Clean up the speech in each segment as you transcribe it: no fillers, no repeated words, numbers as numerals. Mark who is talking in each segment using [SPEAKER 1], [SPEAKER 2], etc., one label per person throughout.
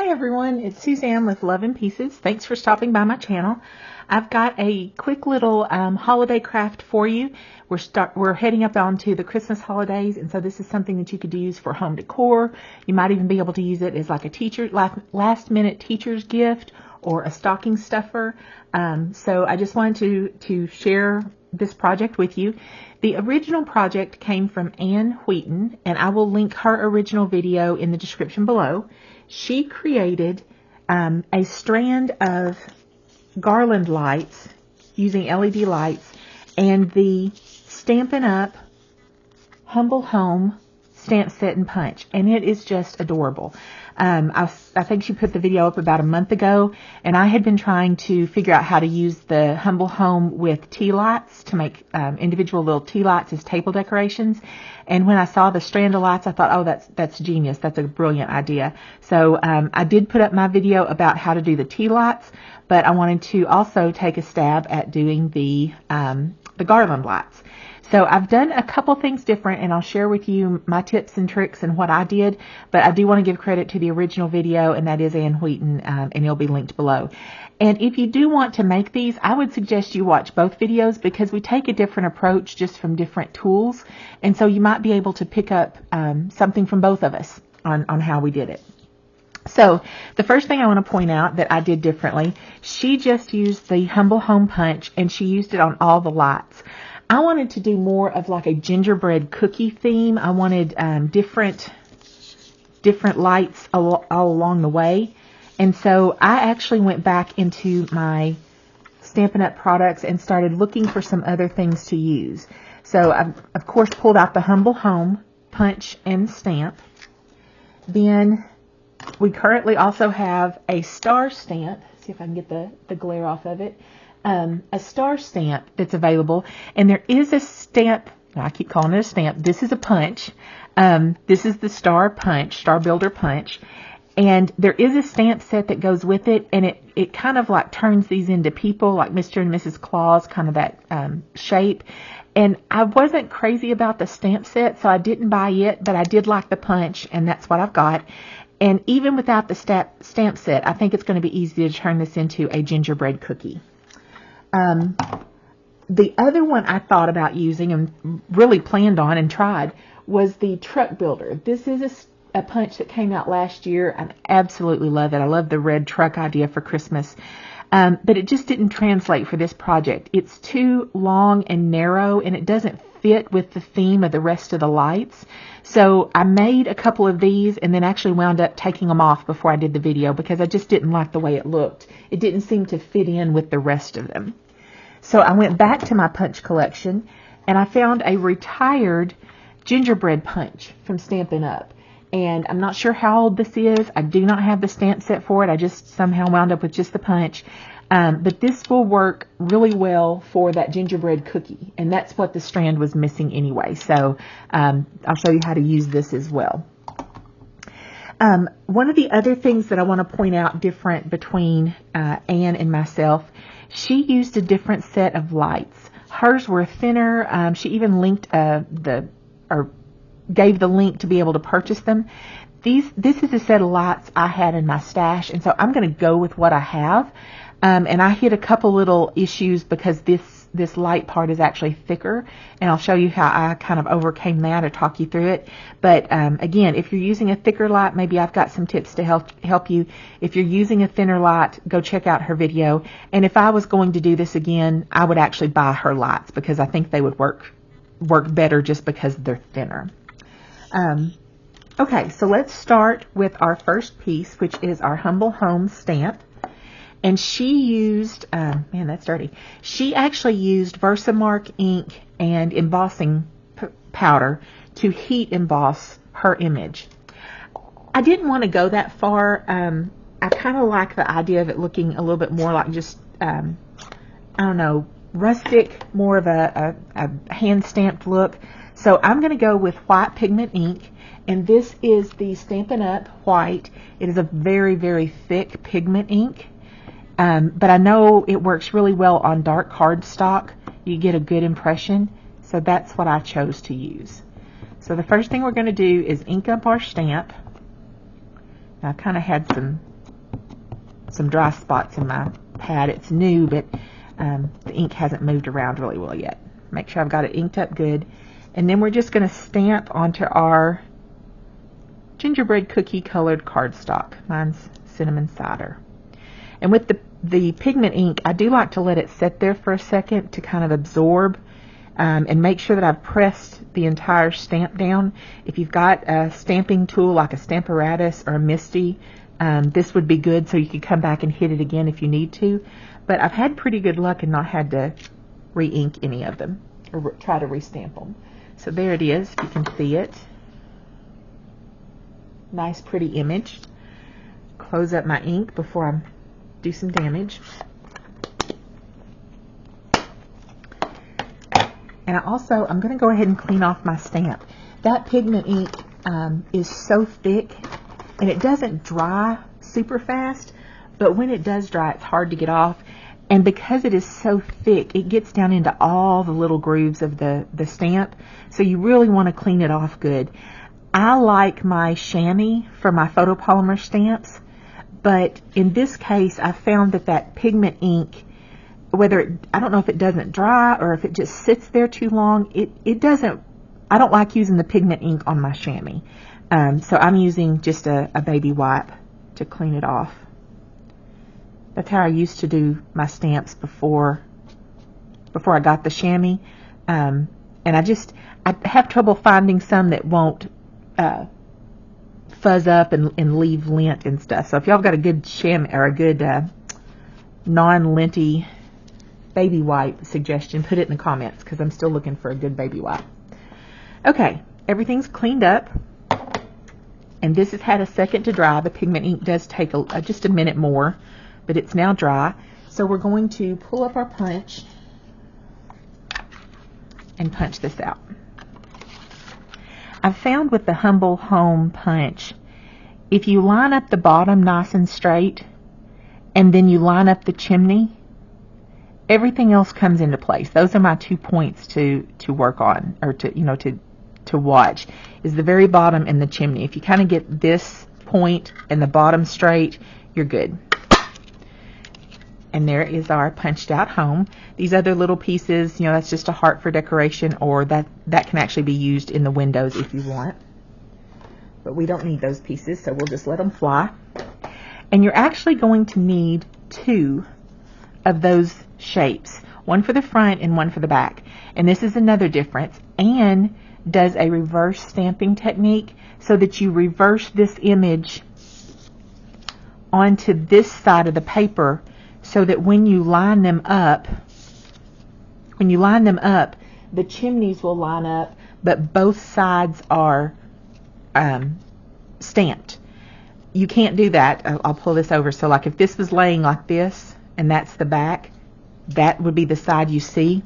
[SPEAKER 1] Hi everyone, it's Suzanne with Love and Pieces. Thanks for stopping by my channel. I've got a quick little holiday craft for you. We're heading up onto the Christmas holidays, and so this is something that you could use for home decor. You might even be able to use it as like a last minute teacher's gift or a stocking stuffer. So I just wanted to share this project with you. The original project came from Ann Wheaton, and I will link her original video in the description below. She created a strand of garland lights using LED lights and the Stampin' Up! Humble Home stamp set and punch, and it is just adorable. I think she put the video up about a month ago, and I had been trying to figure out how to use the Humble Home with tea lights to make individual little tea lights as table decorations. And when I saw the strand of lights, I thought, oh, that's genius. That's a brilliant idea. So I did put up my video about how to do the tea lights, but I wanted to also take a stab at doing the garland lights. So I've done a couple things different, and I'll share with you my tips and tricks and what I did, but I do want to give credit to the original video, and that is Ann Wheaton, and it'll be linked below. And if you do want to make these, I would suggest you watch both videos because we take a different approach just from different tools, and so you might be able to pick up something from both of us on how we did it. So the first thing I want to point out that I did differently, she just used the Humble Home punch, and she used it on all the lights. I wanted to do more of like a gingerbread cookie theme. I wanted different lights all along the way. And so I actually went back into my Stampin' Up! Products and started looking for some other things to use. So I, of course, pulled out the Humble Home punch and stamp. Then we currently also have a star stamp. See if I can get the glare off of it. A star stamp that's available, and there is a stamp. I keep calling it a stamp. This is a punch. This is the star builder punch, and there is a stamp set that goes with it, and it kind of like turns these into people, like Mr. and Mrs. Claus, kind of that shape. And I wasn't crazy about the stamp set, so I didn't buy it, but I did like the punch, and that's what I've got. And even without the stamp set, I think it's going to be easy to turn this into a gingerbread cookie. The other one I thought about using and really planned on and tried was the truck builder. This is a punch that came out last year. I absolutely love it. I love the red truck idea for Christmas. But it just didn't translate for this project. It's too long and narrow, and it doesn't fit with the theme of the rest of the lights. So I made a couple of these and then actually wound up taking them off before I did the video because I just didn't like the way it looked. It didn't seem to fit in with the rest of them. So I went back to my punch collection, and I found a retired gingerbread punch from Stampin' Up! And I'm not sure how old this is. I do not have the stamp set for it. I just somehow wound up with just the punch. But this will work really well for that gingerbread cookie, and that's what the strand was missing anyway. So I'll show you how to use this as well. One of the other things that I want to point out different between Ann and myself, she used a different set of lights. Hers were thinner. She even linked gave the link to be able to purchase them. This is a set of lights I had in my stash, and so I'm going to go with what I have. And I hit a couple little issues because this light part is actually thicker, and I'll show you how I kind of overcame that or talk you through it. But again, if you're using a thicker light, maybe I've got some tips to help you. If you're using a thinner light, go check out her video. And if I was going to do this again, I would actually buy her lights because I think they would work better just because they're thinner. Okay, so let's start with our first piece, which is our Humble Home stamp. And she used, man, that's dirty. She actually used Versamark ink and embossing powder to heat emboss her image. I didn't want to go that far. I kind of like the idea of it looking a little bit more like just, I don't know, rustic, more of a hand-stamped look. So I'm going to go with white pigment ink, and this is the Stampin' Up! White. It is a very, very thick pigment ink. But I know it works really well on dark cardstock. You get a good impression, so that's what I chose to use. So the first thing we're going to do is ink up our stamp. Now, I kind of had some some dry spots in my pad. It's new, but the ink hasn't moved around really well yet. Make sure I've got it inked up good. And then we're just going to stamp onto our gingerbread cookie colored cardstock. Mine's cinnamon cider. And with the pigment ink, I do like to let it sit there for a second to kind of absorb and make sure that I've pressed the entire stamp down. If you've got a stamping tool like a Stamparatus or a Misty, this would be good so you can come back and hit it again if you need to. But I've had pretty good luck and not had to re-ink any of them or try to restamp them. So there it is, if you can see it. Nice pretty image. Close up my ink before I do some damage. And I'm going to go ahead and clean off my stamp. That pigment ink is so thick and it doesn't dry super fast, but when it does dry, it's hard to get off. And because it is so thick, it gets down into all the little grooves of the stamp. So you really want to clean it off good. I like my chamois for my photopolymer stamps, but in this case, I found that pigment ink, I don't know if it doesn't dry or if it just sits there too long, I don't like using the pigment ink on my chamois. So I'm using just a baby wipe to clean it off. That's how I used to do my stamps before I got the chamois. And I have trouble finding some that won't fuzz up and leave lint and stuff. So if y'all got a good chamois or a good non-linty baby wipe suggestion, put it in the comments because I'm still looking for a good baby wipe. Okay, everything's cleaned up. And this has had a second to dry. The pigment ink does take just a minute more, but it's now dry. So we're going to pull up our punch and punch this out. I've found with the Humble Home punch, if you line up the bottom nice and straight and then you line up the chimney, everything else comes into place. Those are my 2 points to work on, or to watch, is the very bottom and the chimney. If you kind of get this point and the bottom straight, you're good. And there is our punched out home. These other little pieces, that's just a heart for decoration, or that can actually be used in the windows if you want. But we don't need those pieces, so we'll just let them fly. And you're actually going to need 2 of those shapes, one for the front and one for the back. And this is another difference. Anne does a reverse stamping technique so that you reverse this image onto this side of the paper, so that when you line them up, the chimneys will line up, but both sides are stamped. You can't do that. I'll pull this over. So like if this was laying like this and that's the back, that would be the side you see.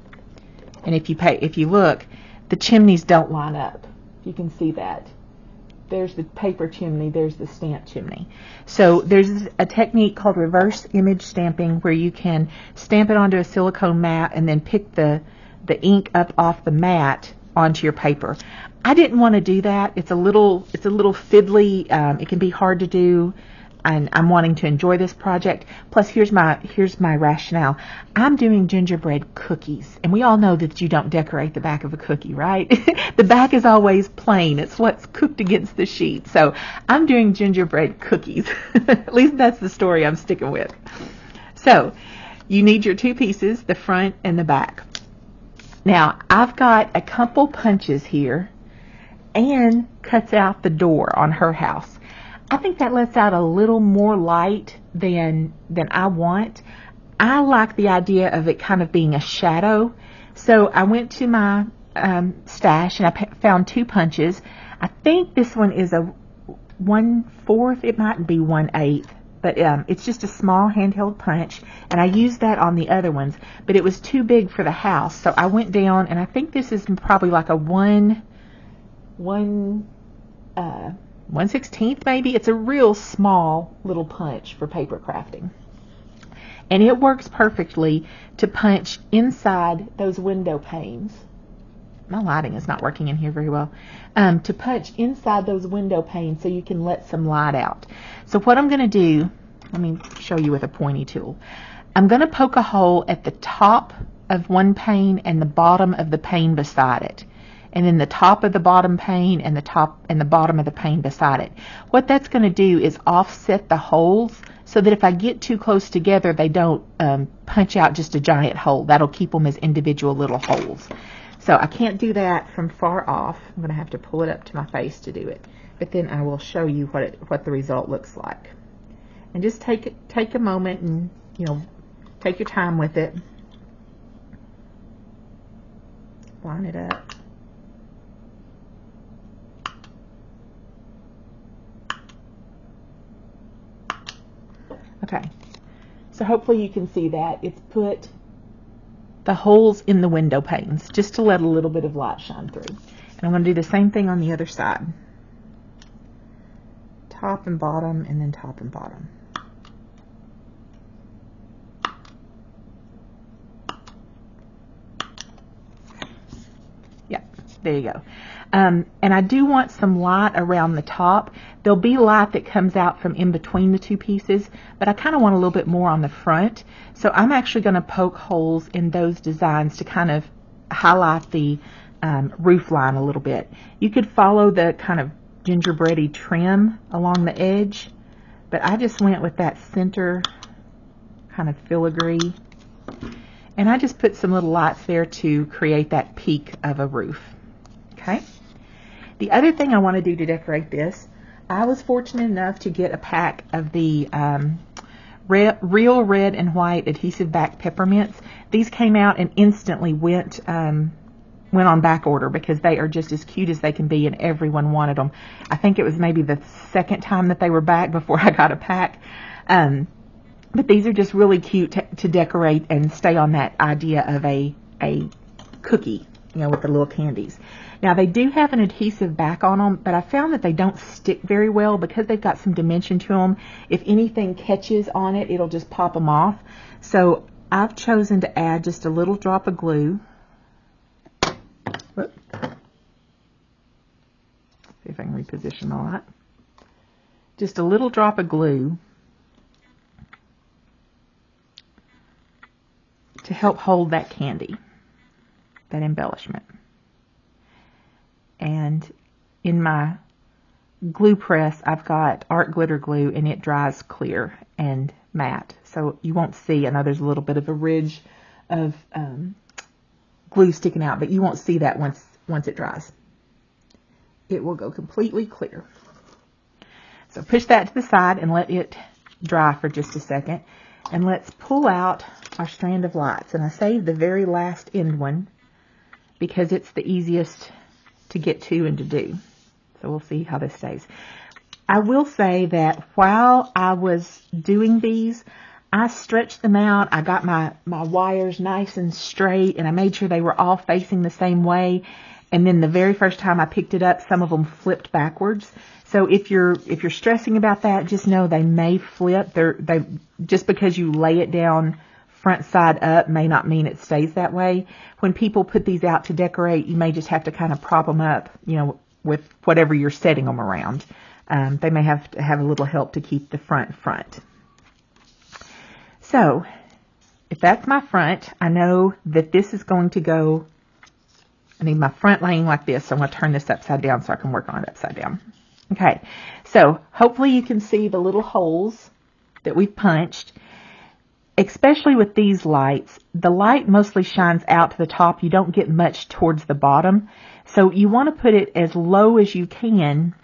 [SPEAKER 1] And if you look, the chimneys don't line up. You can see that. There's the paper chimney, there's the stamp chimney. So there's a technique called reverse image stamping where you can stamp it onto a silicone mat and then pick the ink up off the mat onto your paper. I didn't want to do that. It's a little fiddly. It can be hard to do, and I'm wanting to enjoy this project. Plus, here's my rationale. I'm doing gingerbread cookies, and we all know that you don't decorate the back of a cookie, right? The back is always plain. It's what's cooked against the sheet. So I'm doing gingerbread cookies. At least that's the story I'm sticking with. So you need your 2 pieces, the front and the back. Now, I've got a couple punches here. Anne cuts out the door on her house. I think that lets out a little more light than I want. I like the idea of it kind of being a shadow. So I went to my stash and I found 2 punches. I think this one is a 1/4. It might be 1/8. But it's just a small handheld punch. And I used that on the other ones. But it was too big for the house. So I went down, and I think this is probably like a 1/16 maybe. It's a real small little punch for paper crafting. And it works perfectly to punch inside those window panes. My lighting is not working in here very well. To punch inside those window panes so you can let some light out. So what I'm going to do, let me show you with a pointy tool. I'm going to poke a hole at the top of one pane and the bottom of the pane beside it. And then the top of the bottom pane and the top and the bottom of the pane beside it. What that's going to do is offset the holes so that if I get too close together, they don't punch out just a giant hole. That'll keep them as individual little holes. So I can't do that from far off. I'm going to have to pull it up to my face to do it. But then I will show you what the result looks like. And just take a moment and, you know, take your time with it. Line it up. Okay, so hopefully you can see that. It's put the holes in the window panes just to let a little bit of light shine through. And I'm going to do the same thing on the other side. Top and bottom, and then top and bottom. Yeah, there you go. And I do want some light around the top. There'll be light that comes out from in between the two pieces, but I kind of want a little bit more on the front. So I'm actually going to poke holes in those designs to kind of highlight the roof line a little bit. You could follow the kind of gingerbready trim along the edge, but I just went with that center kind of filigree. And I just put some little lights there to create that peak of a roof. Okay. The other thing I want to do to decorate this, I was fortunate enough to get a pack of the real red and white adhesive back peppermints. These came out and instantly went on back order because they are just as cute as they can be and everyone wanted them. I think it was maybe the second time that they were back before I got a pack. But these are just really cute to decorate and stay on that idea of a cookie, you know, with the little candies. Now they do have an adhesive back on them, but I found that they don't stick very well because they've got some dimension to them. If anything catches on it, it'll just pop them off. So I've chosen to add just a little drop of glue. Whoop. See if I can reposition my light. Just a little drop of glue to help hold that candy, that embellishment. And in my glue press, I've got art glitter glue, and it dries clear and matte. So you won't see, I know there's a little bit of a ridge of glue sticking out, but you won't see that once it dries. It will go completely clear. So push that to the side and let it dry for just a second. And let's pull out our strand of lights. And I saved the very last end one because it's the easiest to get to and to do. So we'll see how this stays. I will say that while I was doing these, I stretched them out. I got my wires nice and straight, and I made sure they were all facing the same way. And then the very first time I picked it up, some of them flipped backwards. So if you're stressing about that, just know they may flip. They just because you lay it down front side up may not mean it stays that way. When people put these out to decorate, you may just have to kind of prop them up, you know, with whatever you're setting them around. They may have to have a little help to keep the front. So if that's my front, I know that this is going to go, I need my front laying like this. So I'm going to turn this upside down so I can work on it upside down. Okay, so hopefully you can see the little holes that we've punched. Especially with these lights, the light mostly shines out to the top. You don't get much towards the bottom. So you want to put it as low as you can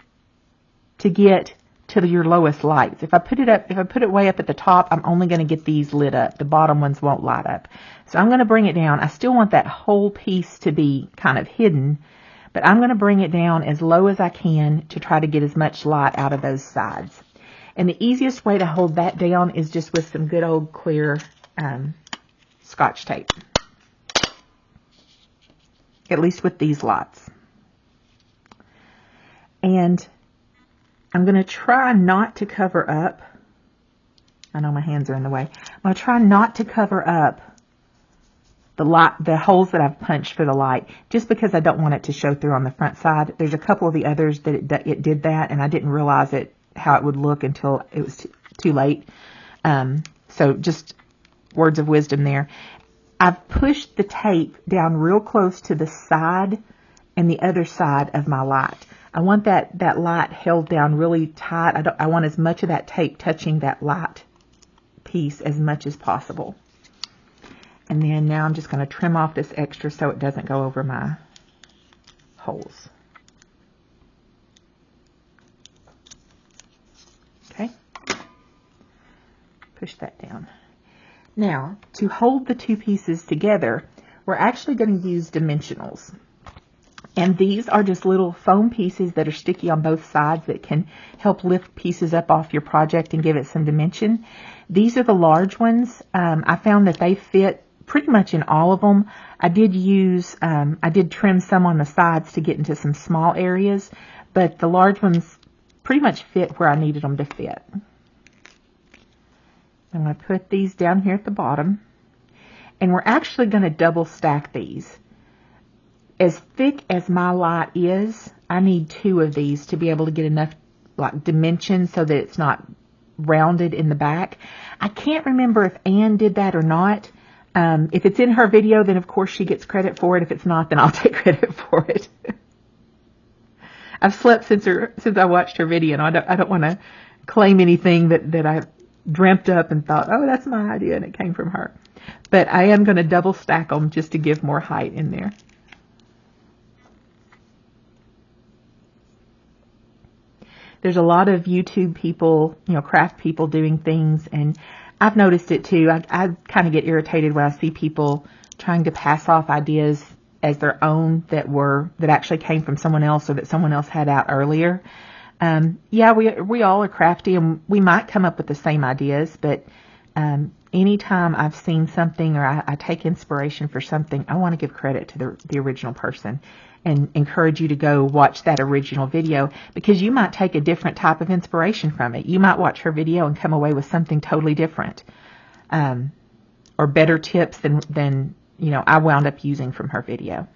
[SPEAKER 1] to get to your lowest lights. If I put it way up at the top, I'm only going to get these lit up. The bottom ones won't light up. So I'm going to bring it down. I still want that whole piece to be kind of hidden, but I'm going to bring it down as low as I can to try to get as much light out of those sides. And the easiest way to hold that down is just with some good old clear Scotch tape. At least with these lots. And I'm going to try not to cover up. I know my hands are in the way. I'm going to try not to cover up the holes that I've punched for the light, just because I don't want it to show through on the front side. There's a couple of the others that it did that, and I didn't realize how it would look until it was too late. So just words of wisdom there. I've pushed the tape down real close to the side and the other side of my light. I want that light held down really tight. I want as much of that tape touching that light piece as much as possible. And then now I'm just going to trim off this extra so it doesn't go over my holes. Okay. Push that down. Now, to hold the two pieces together, we're actually going to use dimensionals. And these are just little foam pieces that are sticky on both sides that can help lift pieces up off your project and give it some dimension. These are the large ones. I found that they fit pretty much in all of them. I did trim some on the sides to get into some small areas, but the large ones pretty much fit where I needed them to fit. I'm going to put these down here at the bottom, and we're actually going to double stack these. As thick as my light is, I need 2 of these to be able to get enough dimension so that it's not rounded in the back. I can't remember if Anne did that or not. If it's in her video, then of course she gets credit for it. If it's not, then I'll take credit for it. I've slept since I watched her video, and I don't want to claim anything that I dreamt up and thought, oh, that's my idea, and it came from her. But I am going to double stack them just to give more height in there. There's a lot of YouTube people, craft people doing things, and I've noticed it too. I kind of get irritated when I see people trying to pass off ideas as their own that actually came from someone else or that someone else had out earlier. Yeah, we all are crafty, and we might come up with the same ideas, but anytime I've seen something or I take inspiration for something, I want to give credit to the original person and encourage you to go watch that original video, because you might take a different type of inspiration from it. You might watch her video and come away with something totally different, or better tips than I wound up using from her video.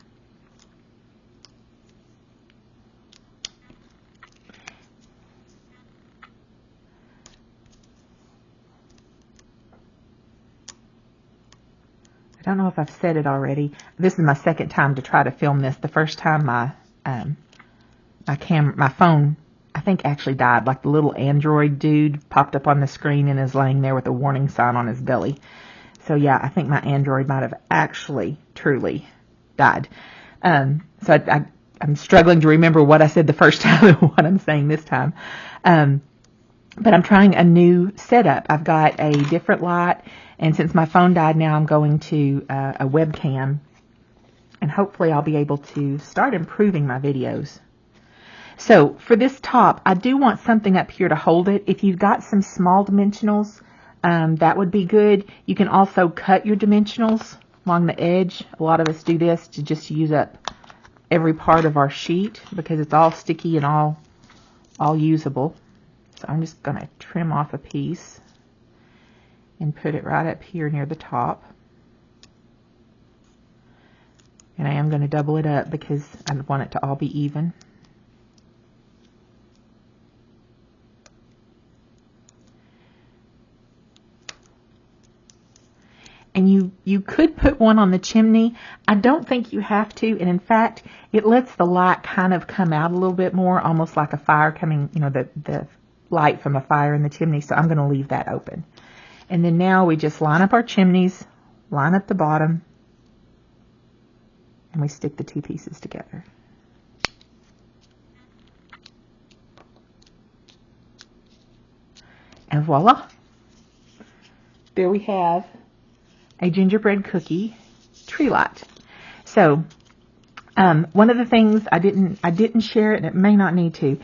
[SPEAKER 1] I don't know if I've said it already. This is my second time to try to film this. The first time my phone, I think, actually died. Like the little Android dude popped up on the screen and is laying there with a warning sign on his belly. So yeah, I think my Android might have actually truly died. So I'm struggling to remember what I said the first time and what I'm saying this time. But I'm trying a new setup. I've got a different light, and since my phone died now, I'm going to a webcam, and hopefully I'll be able to start improving my videos. So for this top, I do want something up here to hold it. If you've got some small dimensionals, that would be good. You can also cut your dimensionals along the edge. A lot of us do this to just use up every part of our sheet because it's all sticky and all usable. So I'm just going to trim off a piece and put it right up here near the top. And I am going to double it up because I want it to all be even. And you could put one on the chimney. I don't think you have to. And in fact, it lets the light kind of come out a little bit more, almost like a fire coming, the light from a fire in the chimney. So I'm going to leave that open. And then now we just line up our chimneys, line up the bottom, and we stick the two pieces together. And voila! There we have a gingerbread cookie tree light. So one of the things I didn't share it, and it may not need to.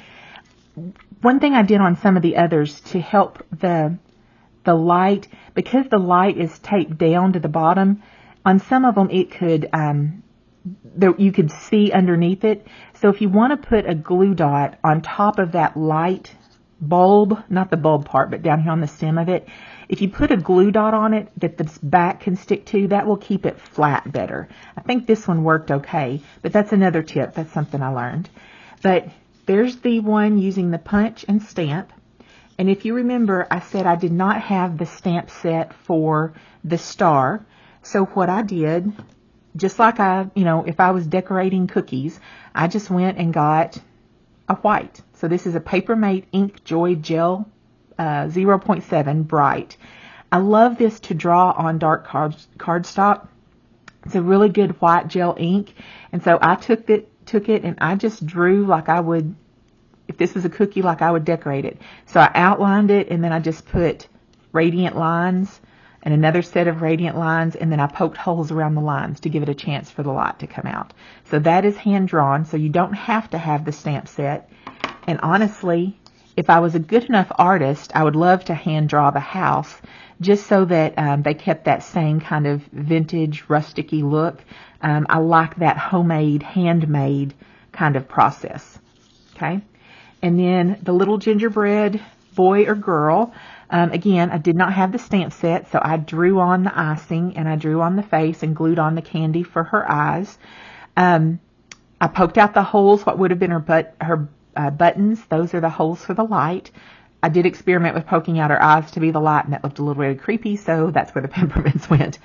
[SPEAKER 1] One thing I did on some of the others to help the light, because the light is taped down to the bottom, on some of them it could you could see underneath it. So if you want to put a glue dot on top of that light bulb, not the bulb part, but down here on the stem of it, if you put a glue dot on it that the back can stick to, that will keep it flat better. I think this one worked okay, but that's another tip. That's something I learned. But there's the one using the punch and stamp. And if you remember, I said I did not have the stamp set for the star. So what I did, just like if I was decorating cookies, I just went and got a white. So this is a Paper Mate Ink Joy Gel 0.7 Bright. I love this to draw on dark cardstock. It's a really good white gel ink. And so I took it and I just drew like I would, if this was a cookie, like I would decorate it. So I outlined it, and then I just put radiant lines and another set of radiant lines, and then I poked holes around the lines to give it a chance for the light to come out. So that is hand drawn, so you don't have to have the stamp set. And honestly, if I was a good enough artist, I would love to hand draw the house, just so that they kept that same kind of vintage, rusticy look. I like that homemade, handmade kind of process. Okay. And then the little gingerbread boy or girl. Again, I did not have the stamp set, so I drew on the icing and I drew on the face and glued on the candy for her eyes. I poked out the holes, what would have been her buttons. Those are the holes for the light. I did experiment with poking out her eyes to be the light, and that looked a little bit creepy, so that's where the peppermints went.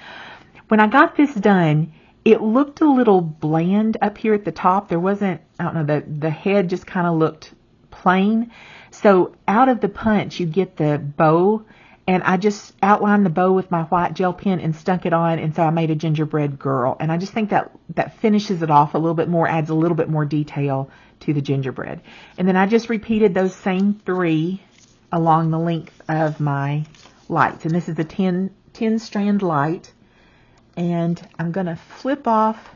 [SPEAKER 1] When I got this done, it looked a little bland up here at the top. There wasn't, I don't know, the head just kind of looked plain. So out of the punch, you get the bow, and I just outlined the bow with my white gel pen and stuck it on, and so I made a gingerbread girl. And I just think that finishes it off a little bit more, adds a little bit more detail to the gingerbread. And then I just repeated those same 3 along the length of my lights. And this is the 10 strand light. And I'm going to flip off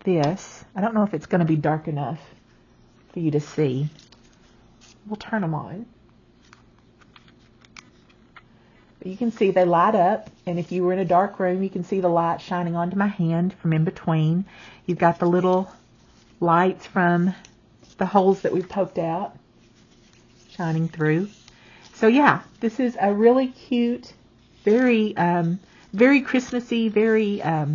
[SPEAKER 1] this. I don't know if it's going to be dark enough for you to see. We'll turn them on. But you can see they light up. And if you were in a dark room, you can see the light shining onto my hand from in between. You've got the little lights from the holes that we've poked out shining through. So yeah, this is a really cute, very Christmassy, very, I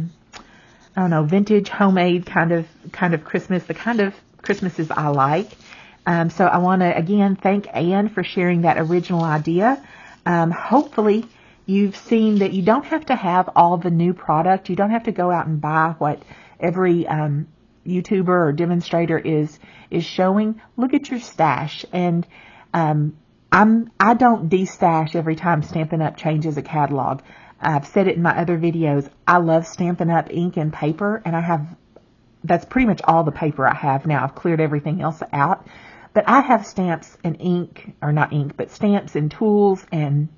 [SPEAKER 1] don't know, vintage, homemade kind of Christmas, the kind of Christmases I like. So I want to, again, thank Anne for sharing that original idea. Hopefully you've seen that you don't have to have all the new product. You don't have to go out and buy what every YouTuber or demonstrator is showing. Look at your stash. And I don't de-stash every time Stampin' Up! Changes a catalog. I've said it in my other videos. I love Stampin' Up! Ink and paper, and that's pretty much all the paper I have now. I've cleared everything else out. But I have stamps and ink, or not ink, but stamps and tools and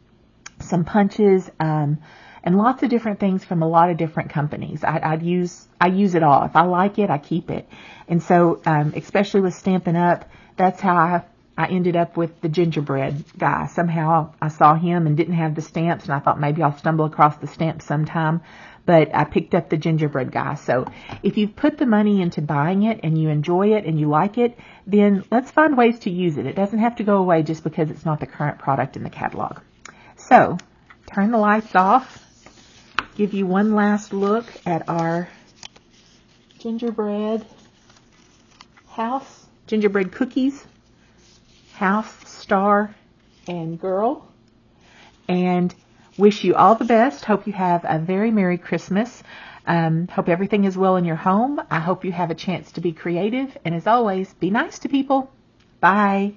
[SPEAKER 1] some punches, and lots of different things from a lot of different companies. I use it all. If I like it, I keep it. And so, especially with Stampin' Up!, that's how I ended up with the gingerbread guy. Somehow I saw him and didn't have the stamps, and I thought maybe I'll stumble across the stamps sometime. But I picked up the gingerbread guy. So if you've put the money into buying it and you enjoy it and you like it, then let's find ways to use it. It doesn't have to go away just because it's not the current product in the catalog. So turn the lights off. Give you one last look at our gingerbread house, gingerbread cookies, house, star, and girl. And wish you all the best. Hope you have a very Merry Christmas. Hope everything is well in your home. I hope you have a chance to be creative. And as always, be nice to people. Bye.